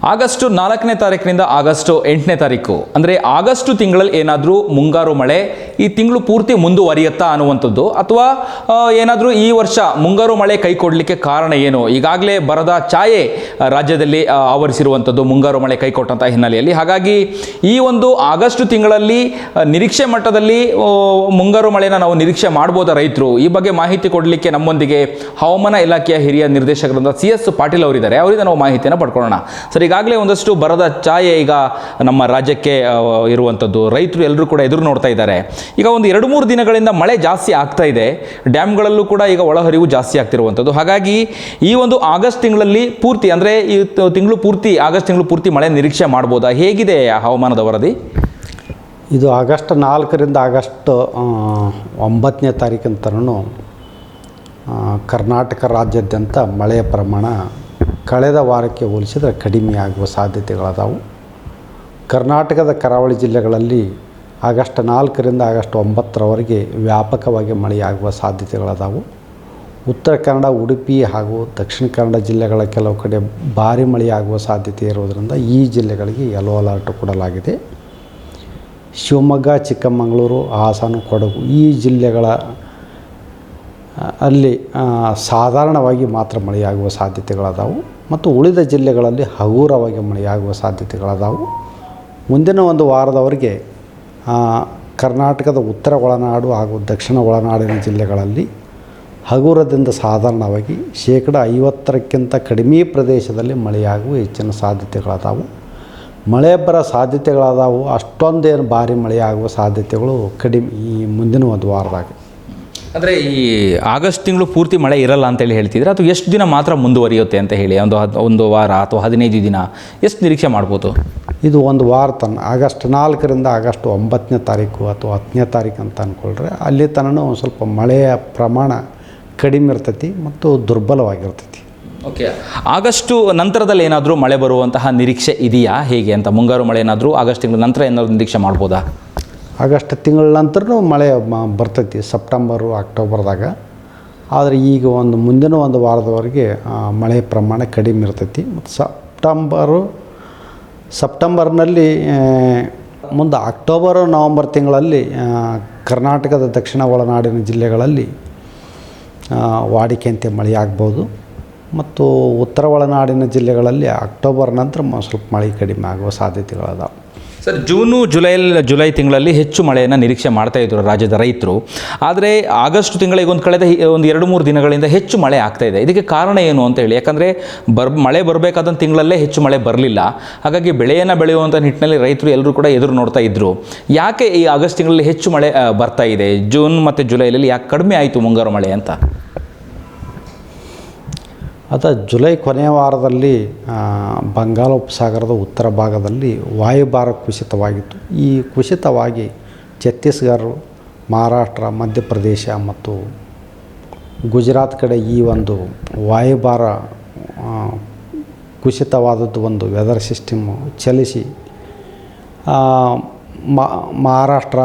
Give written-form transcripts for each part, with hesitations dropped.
August 4ನೇ ತಾರೀಕಿನಿಂದ August 8ನೇ ತಾರೀಕು ಅಂದರೆ ಆಗಸ್ಟ್ ತಿಂಗಳಲ್ಲಿ ಏನಾದರೂ ಮುಂಗಾರು ಮಳೆ ಈ ತಿಂಗಳು ಪೂರ್ತಿ ಮುಂದುವರಿಯುತ್ತಾ ಅನ್ನುವಂಥದ್ದು, ಅಥವಾ ಏನಾದರೂ ಈ ವರ್ಷ ಮುಂಗಾರು ಮಳೆ ಕೈ ಕೊಡಲಿಕ್ಕೆ ಕಾರಣ ಏನು? ಈಗಾಗಲೇ ಬರದ ಛಾಯೆ ರಾಜ್ಯದಲ್ಲಿ ಆವರಿಸಿರುವಂಥದ್ದು ಮುಂಗಾರು ಮಳೆ ಕೈ ಕೊಟ್ಟಂಥ ಹಿನ್ನೆಲೆಯಲ್ಲಿ. ಹಾಗಾಗಿ ಈ ಒಂದು ಆಗಸ್ಟ್ ತಿಂಗಳಲ್ಲಿ ನಿರೀಕ್ಷೆ ಮಟ್ಟದಲ್ಲಿ ಮುಂಗಾರು ಮಳೆನ ನಾವು ನಿರೀಕ್ಷೆ ಮಾಡ್ಬೋದಾ ರೈತರು? ಈ ಬಗ್ಗೆ ಮಾಹಿತಿ ಕೊಡಲಿಕ್ಕೆ ನಮ್ಮೊಂದಿಗೆ ಹವಾಮಾನ ಇಲಾಖೆಯ ಹಿರಿಯ ನಿರ್ದೇಶಕರಾದ CS ಪಾಟೀಲ್ ಅವರಿದ್ದಾರೆ. ಅವರಿಂದ ನಾವು ಮಾಹಿತಿಯನ್ನು ಪಡ್ಕೊಳ್ಳೋಣ. ಸರ್, ಈಗಾಗಲೇ ಒಂದಷ್ಟು ಬರದ ಛಾಯೆ ಈಗ ನಮ್ಮ ರಾಜ್ಯಕ್ಕೆ ಇರುವಂಥದ್ದು, ರೈತರು ಎಲ್ಲರೂ ಕೂಡ ಎದುರು ನೋಡ್ತಾ ಇದ್ದಾರೆ. ಈಗ ಒಂದು 2-3 ದಿನಗಳಿಂದ ಮಳೆ ಜಾಸ್ತಿ ಆಗ್ತಾ ಇದೆ, ಡ್ಯಾಮ್ಗಳಲ್ಲೂ ಕೂಡ ಈಗ ಒಳಹರಿವು ಜಾಸ್ತಿ ಆಗ್ತಿರುವಂಥದ್ದು. ಹಾಗಾಗಿ ಈ ಒಂದು ಆಗಸ್ಟ್ ತಿಂಗಳಲ್ಲಿ ಪೂರ್ತಿ ಅಂದರೆ ಈ ಆಗಸ್ಟ್ ತಿಂಗಳು ಪೂರ್ತಿ ಮಳೆ ನಿರೀಕ್ಷೆ ಮಾಡ್ಬೋದಾ? ಹೇಗಿದೆ ಹವಾಮಾನದ ವರದಿ? ಇದು ಆಗಸ್ಟ್ 4ರಿಂದ ಆಗಸ್ಟ್ 9ನೇ ತಾರೀಕಿನ ತನಕ ಕರ್ನಾಟಕ ರಾಜ್ಯಾದ್ಯಂತ ಮಳೆಯ ಪ್ರಮಾಣ ಕಳೆದ ವಾರಕ್ಕೆ ಹೋಲಿಸಿದರೆ ಕಡಿಮೆ ಆಗುವ ಸಾಧ್ಯತೆಗಳದಾವು. ಕರ್ನಾಟಕದ ಕರಾವಳಿ ಜಿಲ್ಲೆಗಳಲ್ಲಿ ಆಗಸ್ಟ್ 4ರಿಂದ ಆಗಸ್ಟ್ 9ರವರೆಗೆ ವ್ಯಾಪಕವಾಗಿ ಮಳೆಯಾಗುವ ಸಾಧ್ಯತೆಗಳದಾವು. ಉತ್ತರ ಕನ್ನಡ, ಉಡುಪಿ ಹಾಗೂ ದಕ್ಷಿಣ ಕನ್ನಡ ಜಿಲ್ಲೆಗಳ ಕೆಲವು ಕಡೆ ಭಾರಿ ಮಳೆಯಾಗುವ ಸಾಧ್ಯತೆ ಇರುವುದರಿಂದ ಈ ಜಿಲ್ಲೆಗಳಿಗೆ ಯೆಲ್ಲೋ ಅಲರ್ಟ್ ಕೊಡಲಾಗಿದೆ. ಶಿವಮೊಗ್ಗ, ಚಿಕ್ಕಮಗಳೂರು, ಹಾಸನ, ಕೊಡಗು ಈ ಜಿಲ್ಲೆಗಳ ಅಲ್ಲಿ ಸಾಧಾರಣವಾಗಿ ಮಾತ್ರ ಮಳೆಯಾಗುವ ಸಾಧ್ಯತೆಗಳದಾವು ಮತ್ತು ಉಳಿದ ಜಿಲ್ಲೆಗಳಲ್ಲಿ ಹಗುರವಾಗಿ ಮಳೆಯಾಗುವ ಸಾಧ್ಯತೆಗಳದಾವು. ಮುಂದಿನ ಒಂದು ವಾರದವರೆಗೆ ಕರ್ನಾಟಕದ ಉತ್ತರ ಒಳನಾಡು ಹಾಗೂ ದಕ್ಷಿಣ ಒಳನಾಡಿನ ಜಿಲ್ಲೆಗಳಲ್ಲಿ ಹಗುರದಿಂದ ಸಾಧಾರಣವಾಗಿ 50%ಕ್ಕಿಂತ ಕಡಿಮೆ ಪ್ರದೇಶದಲ್ಲಿ ಮಳೆಯಾಗುವ ಹೆಚ್ಚಿನ ಸಾಧ್ಯತೆಗಳದಾವು. ಮಳೆ ಬರೋ ಸಾಧ್ಯತೆಗಳದಾವು. ಅಷ್ಟೊಂದೇನು ಭಾರಿ ಮಳೆಯಾಗುವ ಸಾಧ್ಯತೆಗಳು ಕಡಿಮೆ ಈ ಮುಂದಿನ ಒಂದು ವಾರದಾಗ. ಅಂದರೆ ಈ ಆಗಸ್ಟ್ ತಿಂಗಳು ಪೂರ್ತಿ ಮಳೆ ಇರಲ್ಲ ಅಂತೇಳಿ ಹೇಳ್ತಿದ್ರೆ, ಅಥವಾ ಎಷ್ಟು ದಿನ ಮಾತ್ರ ಮುಂದುವರಿಯುತ್ತೆ ಅಂತ ಹೇಳಿ, ಒಂದು ವಾರ ಅಥವಾ 15 ದಿನ ಎಷ್ಟು ನಿರೀಕ್ಷೆ ಮಾಡ್ಬೋದು? ಇದು ಒಂದು ವಾರ ತನಕ ಆಗಸ್ಟ್ 4ರಿಂದ ಆಗಸ್ಟ್ 9ನೇ ತಾರೀಕು ಅಥವಾ 10ನೇ ತಾರೀಕು ಅಂತ ಅಂದ್ಕೊಳ್ರೆ ಅಲ್ಲಿ ತನಕ ಒಂದು ಸ್ವಲ್ಪ ಮಳೆಯ ಪ್ರಮಾಣ ಕಡಿಮೆ ಇರ್ತೈತಿ ಮತ್ತು ದುರ್ಬಲವಾಗಿರ್ತೈತಿ. ಓಕೆ, ಆಗಸ್ಟು ನಂತರದಲ್ಲಿ ಏನಾದರೂ ಮಳೆ ಬರುವಂತಹ ನಿರೀಕ್ಷೆ ಇದೆಯಾ? ಹೇಗೆ ಅಂತ, ಮುಂಗಾರು ಮಳೆ ಏನಾದರೂ ಆಗಸ್ಟ್ ತಿಂಗಳ ನಂತರ ಏನಾದರೂ ನಿರೀಕ್ಷೆ ಮಾಡ್ಬೋದಾ? ಆಗಸ್ಟ್ ತಿಂಗಳ ನಂತರನೂ ಮಳೆ ಬರ್ತೈತಿ, ಸೆಪ್ಟೆಂಬರು, ಅಕ್ಟೋಬರ್ದಾಗ. ಆದರೆ ಈಗ ಒಂದು ಮುಂದಿನ ಒಂದು ವಾರದವರೆಗೆ ಮಳೆ ಪ್ರಮಾಣ ಕಡಿಮೆ ಇರ್ತೈತಿ. ಮತ್ತು ಸೆಪ್ಟೆಂಬರ್ನಲ್ಲಿ ಮುಂದೆ ಅಕ್ಟೋಬರು, ನವಂಬರ್ ತಿಂಗಳಲ್ಲಿ ಕರ್ನಾಟಕದ ದಕ್ಷಿಣ ಒಳನಾಡಿನ ಜಿಲ್ಲೆಗಳಲ್ಲಿ ವಾಡಿಕೆಯಂತೆ ಮಳೆ ಆಗ್ಬೋದು ಮತ್ತು ಉತ್ತರ ಒಳನಾಡಿನ ಜಿಲ್ಲೆಗಳಲ್ಲಿ ಅಕ್ಟೋಬರ್ ನಂತರ ಸ್ವಲ್ಪ ಮಳೆ ಕಡಿಮೆ ಆಗುವ ಸಾಧ್ಯತೆಗಳದಾವೆ. ಸರ್, ಜುಲೈ ತಿಂಗಳಲ್ಲಿ ಹೆಚ್ಚು ಮಳೆಯನ್ನು ನಿರೀಕ್ಷೆ ಮಾಡ್ತಾ ಇದ್ರು ರಾಜ್ಯದ ರೈತರು. ಆದರೆ ಆಗಸ್ಟ್ ತಿಂಗಳಿಗೆ ಕಳೆದ ಒಂದು 2-3 ದಿನಗಳಿಂದ ಹೆಚ್ಚು ಮಳೆ ಆಗ್ತಾ ಇದೆ. ಇದಕ್ಕೆ ಕಾರಣ ಏನು ಅಂತ ಹೇಳಿ, ಯಾಕಂದರೆ ಮಳೆ ಬರಬೇಕಾದ ತಿಂಗಳಲ್ಲೇ ಹೆಚ್ಚು ಮಳೆ ಬರಲಿಲ್ಲ. ಹಾಗಾಗಿ ಬೆಳೆಯನ್ನು ಬೆಳೆಯುವಂಥ ನಿಟ್ಟಿನಲ್ಲಿ ರೈತರು ಎಲ್ಲರೂ ಕೂಡ ಎದುರು ನೋಡ್ತಾ ಇದ್ದರು. ಯಾಕೆ ಈ ಆಗಸ್ಟ್ ತಿಂಗಳಲ್ಲಿ ಹೆಚ್ಚು ಮಳೆ ಬರ್ತಾ ಇದೆ, ಜೂನ್ ಮತ್ತು ಜುಲೈನಲ್ಲಿ ಯಾಕೆ ಕಡಿಮೆ ಆಯಿತು ಮುಂಗಾರು ಮಳೆ ಅಂತ? ಜುಲೈ ಕೊನೆಯ ವಾರದಲ್ಲಿ ಬಂಗಾಳ ಉಪಸಾಗರದ ಉತ್ತರ ಭಾಗದಲ್ಲಿ ವಾಯುಭಾರ ಕುಸಿತವಾಗಿತ್ತು. ಈ ಕುಸಿತವಾಗಿ ಛತ್ತೀಸ್ಗಢ, ಮಹಾರಾಷ್ಟ್ರ, ಮಧ್ಯಪ್ರದೇಶ ಮತ್ತು ಗುಜರಾತ್ ಕಡೆ ಈ ಒಂದು ವಾಯುಭಾರ ಕುಸಿತವಾದದ್ದು ಒಂದು ವೆದರ್ ಸಿಸ್ಟಮ್ ಚಲಿಸಿ ಮಹಾರಾಷ್ಟ್ರ,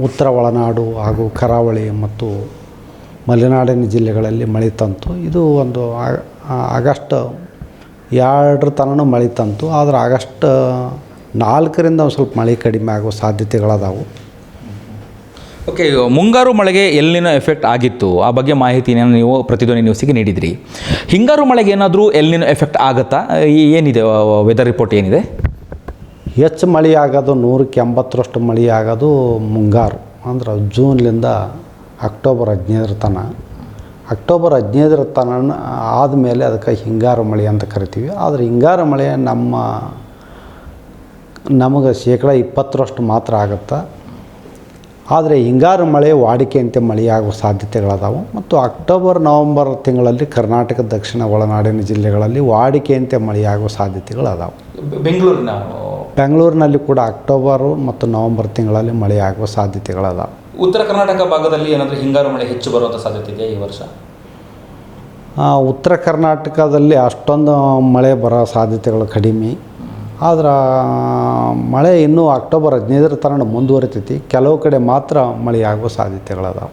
ಉತ್ತರ ಒಳನಾಡು ಹಾಗೂ ಕರಾವಳಿ ಮತ್ತು ಮಲೆನಾಡಿನ ಜಿಲ್ಲೆಗಳಲ್ಲಿ ಮಳೆ ತಂತು. ಇದು ಒಂದು ಆಗಸ್ಟ್ 2 ತನಕ ಮಳೆ ತಂತು. ಆದರೆ ಆಗಸ್ಟ್ 4ರಿಂದ ಒಂದು ಸ್ವಲ್ಪ ಮಳೆ ಕಡಿಮೆ ಆಗುವ ಸಾಧ್ಯತೆಗಳದಾವು. ಓಕೆ, ಮುಂಗಾರು ಮಳೆಗೆ ಎಲ್ನಿನೋ ಎಫೆಕ್ಟ್ ಆಗಿತ್ತು, ಆ ಬಗ್ಗೆ ಮಾಹಿತಿಯನ್ನು ನೀವು ಪ್ರತಿಧ್ವನಿ ನ್ಯೂಸಿಗೆ ನೀಡಿದ್ರಿ. ಹಿಂಗಾರು ಮಳೆಗೆ ಏನಾದರೂ ಎಲ್ನಿನೋ ಎಫೆಕ್ಟ್ ಆಗುತ್ತಾ? ಏನಿದೆ ವೆದರ್ ರಿಪೋರ್ಟ್ ಏನಿದೆ? ಹೆಚ್ಚು ಮಳೆ ಆಗೋದು 100-80ರಷ್ಟು ಮಳೆ ಆಗೋದು ಮುಂಗಾರು, ಅಂದ್ರೆ ಜೂನ್ಲಿಂದ ಅಕ್ಟೋಬರ್ 15 ತನಕ. ಅಕ್ಟೋಬರ್ 15 ತನಕ ಆದಮೇಲೆ ಅದಕ್ಕೆ ಹಿಂಗಾರು ಮಳೆ ಅಂತ ಕರಿತೀವಿ. ಆದರೆ ಹಿಂಗಾರು ಮಳೆ ನಮಗೆ 20% ಮಾತ್ರ ಆಗುತ್ತೆ. ಆದರೆ ಹಿಂಗಾರು ಮಳೆ ವಾಡಿಕೆಯಂತೆ ಮಳೆಯಾಗುವ ಸಾಧ್ಯತೆಗಳದಾವು. ಮತ್ತು ಅಕ್ಟೋಬರ್, ನವಂಬರ್ ತಿಂಗಳಲ್ಲಿ ಕರ್ನಾಟಕದ ದಕ್ಷಿಣ ಒಳನಾಡಿನ ಜಿಲ್ಲೆಗಳಲ್ಲಿ ವಾಡಿಕೆಯಂತೆ ಮಳೆಯಾಗುವ ಸಾಧ್ಯತೆಗಳದಾವು. ಬೆಂಗಳೂರಿನಲ್ಲಿ ಕೂಡ ಅಕ್ಟೋಬರು ಮತ್ತು ನವಂಬರ್ ತಿಂಗಳಲ್ಲಿ ಮಳೆಯಾಗುವ ಸಾಧ್ಯತೆಗಳದಾವು. ಉತ್ತರ ಕರ್ನಾಟಕ ಭಾಗದಲ್ಲಿ ಏನಾದರೂ ಹಿಂಗಾರು ಮಳೆ ಹೆಚ್ಚು ಬರುವಂಥ ಸಾಧ್ಯತೆ ಇದೆಯಾ ಈ ವರ್ಷ? ಉತ್ತರ ಕರ್ನಾಟಕದಲ್ಲಿ ಅಷ್ಟೊಂದು ಮಳೆ ಬರೋ ಸಾಧ್ಯತೆಗಳು ಕಡಿಮೆ. ಆದ್ರೆ ಮಳೆ ಇನ್ನೂ ಅಕ್ಟೋಬರ್ 15 ತನಕ ಮುಂದುವರಿತೈತಿ. ಕೆಲವು ಕಡೆ ಮಾತ್ರ ಮಳೆಯಾಗುವ ಸಾಧ್ಯತೆಗಳದಾವೆ.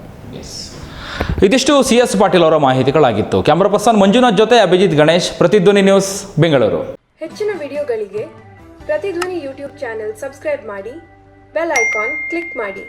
ಇದಿಷ್ಟು CS ಪಾಟೀಲ್ ಅವರ ಮಾಹಿತಿಗಳಾಗಿತ್ತು. ಕ್ಯಾಮ್ರಾ ಪರ್ಸನ್ ಮಂಜುನಾಥ್ ಜೊತೆ ಅಭಿಜಿತ್ ಗಣೇಶ್, ಪ್ರತಿಧ್ವನಿ ನ್ಯೂಸ್, ಬೆಂಗಳೂರು. ಹೆಚ್ಚಿನ ವಿಡಿಯೋಗಳಿಗೆ ಪ್ರತಿಧ್ವನಿ ಯೂಟ್ಯೂಬ್ ಚಾನೆಲ್ ಸಬ್ಸ್ಕ್ರೈಬ್ ಮಾಡಿ, ಬೆಲ್ ಐಕಾನ್ ಕ್ಲಿಕ್ ಮಾಡಿ.